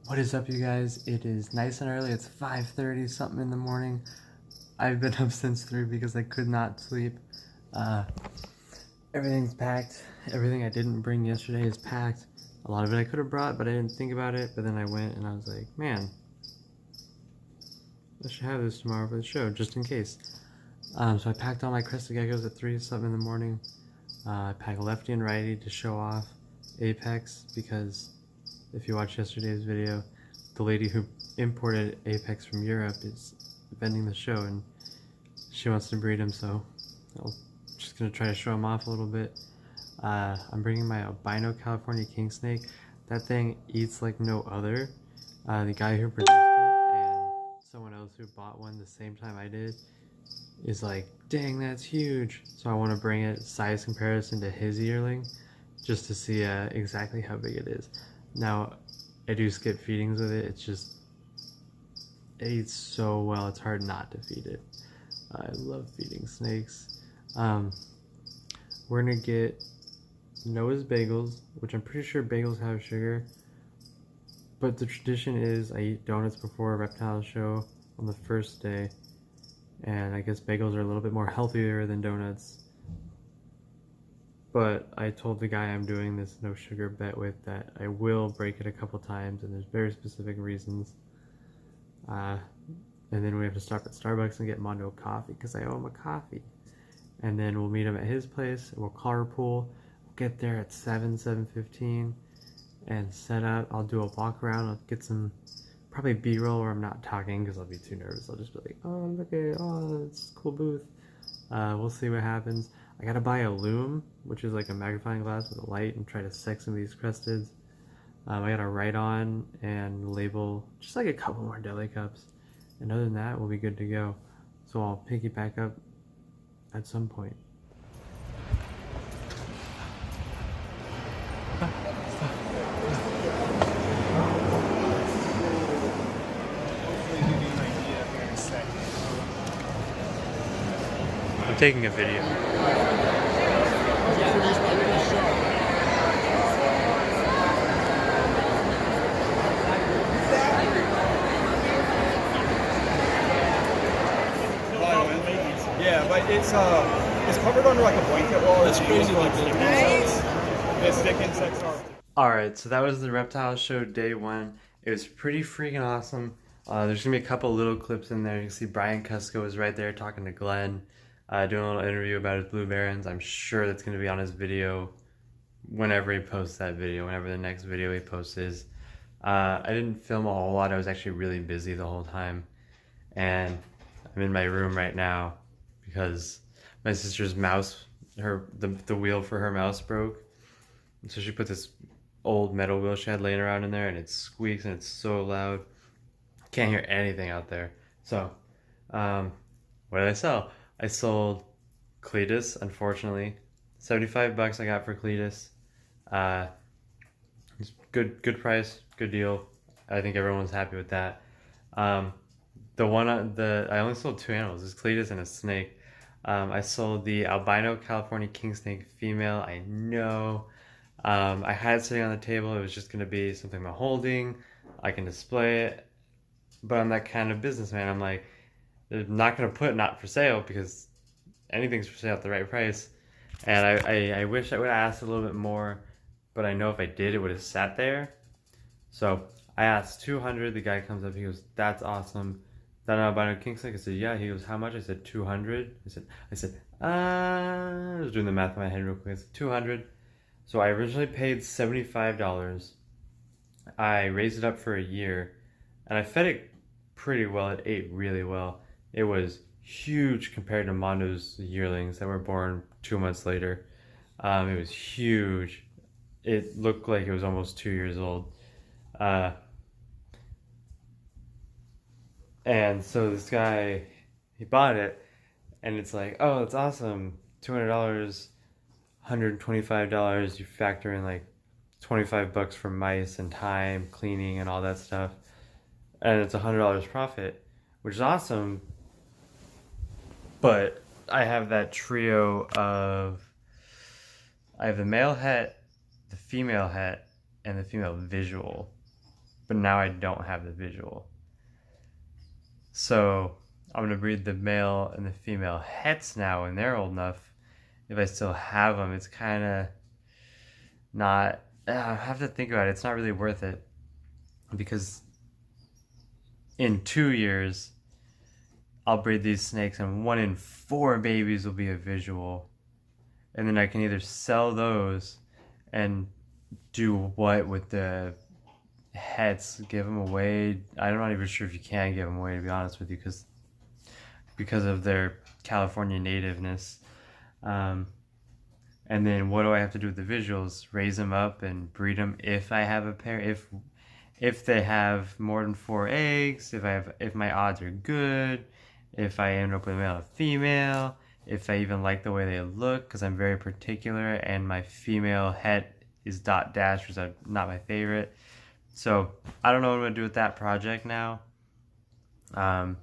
What is up, you guys? It is nice and early. It's 5:30 something in the morning. I've been up since 3 because I could not sleep. Uh, Everything's packed. Everything I didn't bring yesterday is packed. A lot of it I could have brought, but I didn't think about it. But then I went and I was like, man, I should have this tomorrow for the show, just in case. So I packed all my crested geckos at 3 something in the morning. I packed lefty and righty to show off Apex because if you watched yesterday's video, the lady who imported Apex from Europe is vending the show and she wants to breed him, so I'm just going to try to show him off a little bit. I'm bringing my albino California king snake. That thing eats like no other. The guy who produced it and someone else who bought one the same time I did is like, dang, that's huge. So I want to bring it size comparison to his yearling just to see exactly how big it is. Now, I do skip feedings with it. It's just, it eats so well, it's hard not to feed it. I love feeding snakes. We're gonna get Noah's bagels, which I'm pretty sure bagels have sugar, but the tradition is I eat donuts before a reptile show on the first day, and I guess bagels are a little bit more healthier than donuts. But I told the guy I'm doing this no sugar bet with that I will break it a couple times, and there's very specific reasons. And then we have to stop at Starbucks and get Mondo coffee because I owe him a coffee. And then we'll meet him at his place. We'll carpool. We'll get there at 7:15, and set up. I'll do a walk around. I'll get some probably B-roll where I'm not talking because I'll be too nervous. I'll just be like, oh, look at, oh, it's a cool booth. We'll see what happens. I gotta buy a loom, which is like a magnifying glass with a light, and try to sex some of these cresteds. I gotta write on and label just like a couple more deli cups. And other than that, we'll be good to go. So I'll pick it back up at some point. I'm taking a video. Yeah, but it's covered under like a blanket wall. That's crazy. Like the The stick insects are. Alright, so that was the reptile show day 1. It was pretty freaking awesome. There's gonna be a couple little clips in there. You can see Bryan Kusko was right there talking to Glenn, doing a little interview about his blue barons. I'm sure that's gonna be on his video whenever he posts that video, whenever the next video he posts is. I didn't film a whole lot. I was actually really busy the whole time. And I'm in my room right now because my sister's mouse, the wheel for her mouse broke. And so she put this old metal wheel she had laying around in there, and it squeaks and it's so loud. Can't hear anything out there. So, what did I sell? I sold Cletus, unfortunately. 75 bucks I got for Cletus. Good price, good deal. I think everyone's happy with that. I only sold 2 animals. It's Cletus and a snake. I sold the albino California king snake female. I know. I had it sitting on the table. It was just gonna be something I'm holding. I can display it, but I'm that kind of businessman. I'm like, they're not gonna put not for sale because anything's for sale at the right price. And I wish I would have asked a little bit more, but I know if I did, it would have sat there. So I asked 200. The guy comes up. He goes, "That's awesome. That albino king snake?" I said, "Yeah." He goes, "How much?" I said, 200. I was doing the math in my head real quick. I said, 200. So I originally paid $75. I raised it up for a year, and I fed it pretty well. It ate really well. It was huge compared to Mondo's yearlings that were born 2 months later. It was huge. It looked like it was almost 2 years old. And so this guy, he bought it, and it's like, oh, that's awesome, $200, $125. You factor in like 25 bucks for mice and time, cleaning, and all that stuff, and it's $100 profit, which is awesome. But I have that trio of, I have the male het, the female het, and the female visual. but now I don't have the visual. So I'm gonna breed the male and the female hets now when they're old enough. If I still have them, it's kind of not. I have to think about it. It's not really worth it because in 2 years I'll breed these snakes, and 1 in 4 babies will be a visual, and then I can either sell those and do what with the hets, give them away. I'm not even sure if you can give them away, to be honest with you, because of their California nativeness. And then what do I have to do with the visuals? Raise them up and breed them if I have a pair. If they have more than 4 eggs, if my odds are good, if I end up with a male or female, if I even like the way they look, because I'm very particular, and my female het is dot dash, which is not my favorite. So I don't know what I'm gonna do with that project now. I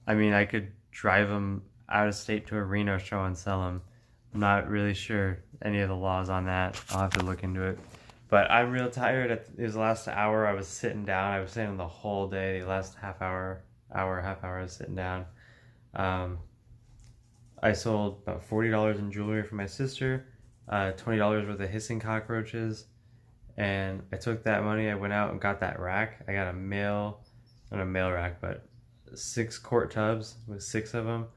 mean, I could drive them out of state to a Reno show and sell them. I'm not really sure any of the laws on that. I'll have to look into it. But I'm real tired. It was the last hour I was sitting down. I was sitting the whole day. The last half hour I was sitting down. I sold about $40 in jewelry for my sister, $20 worth of hissing cockroaches, and I took that money. I went out and got that rack. I got not a male rack, but 6 quart tubs with 6 of them.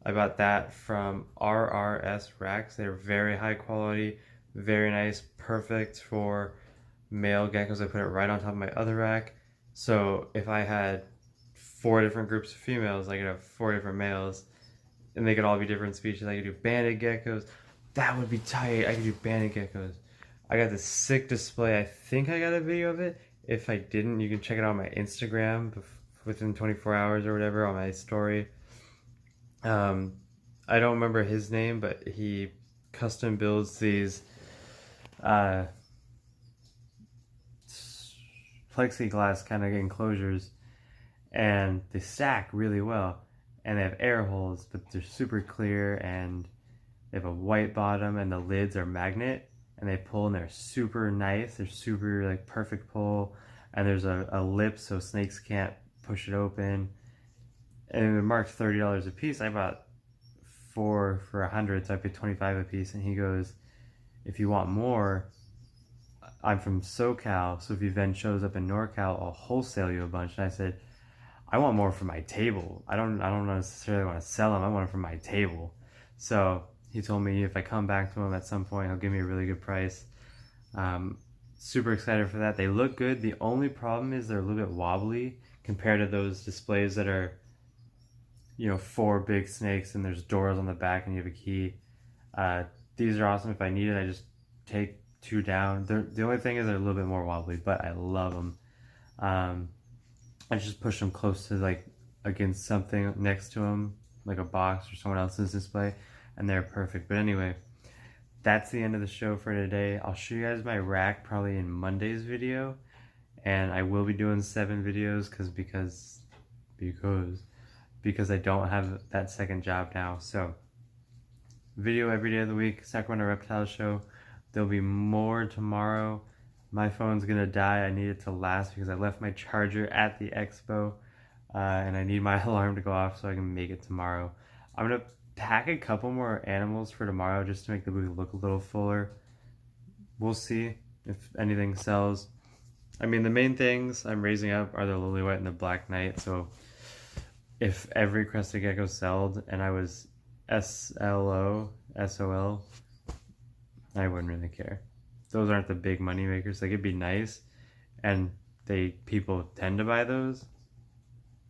I bought that from RRS Racks. They're very high quality, very nice, perfect for male geckos. I put it right on top of my other rack. So if I had 4 different groups of females, I could have 4 different males, and they could all be different species. I could do banded geckos. That would be tight. I could do banded geckos. I got this sick display. I think I got a video of it. If I didn't, you can check it out on my Instagram within 24 hours or whatever on my story. I don't remember his name, but he custom builds these plexiglass kind of enclosures, and they stack really well, and they have air holes, but they're super clear, and they have a white bottom, and the lids are magnet, and they pull, and they're super nice. They're super like perfect pull, and there's a lip so snakes can't push it open. And it marked $30 a piece. I bought 4 for $100, so I paid $25 a piece. And he goes, "If you want more, I'm from SoCal, so if your event shows up in NorCal, I'll wholesale you a bunch." And I said, "I want more for my table. I don't necessarily want to sell them. I want them for my table." So he told me if I come back to him at some point, he'll give me a really good price. Super excited for that. They look good. The only problem is they're a little bit wobbly compared to those displays that are, 4 big snakes and there's doors on the back and you have a key. These are awesome. If I need it, I just take 2 down. The only thing is they're a little bit more wobbly, but I love them. I just push them close to against something next to them, like a box or someone else's display, and they're perfect. But anyway, that's the end of the show for today. I'll show you guys my rack probably in Monday's video, and I will be doing 7 videos because I don't have that second job now. So video every day of the week, Sacramento Reptile show. There'll be more tomorrow. My phone's gonna die. I need it to last because I left my charger at the expo, and I need my alarm to go off so I can make it tomorrow. I'm gonna pack a couple more animals for tomorrow just to make the booth look a little fuller. We'll see if anything sells. I mean, the main things I'm raising up are the lily white and the black knight. So if every crested gecko sold and I was SOL, I wouldn't really care. Those aren't the big money makers. Like, it'd be nice, and people tend to buy those,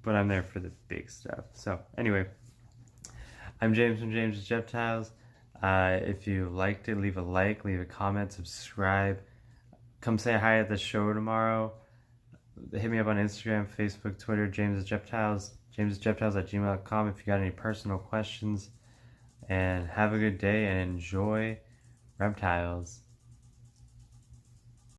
but I'm there for the big stuff. So anyway, I'm James from James's Reptiles. If you liked it, leave a like, leave a comment, subscribe. Come say hi at the show tomorrow. Hit me up on Instagram, Facebook, Twitter, James's Reptiles, jamesreptiles@gmail.com if you got any personal questions. And have a good day and enjoy reptiles.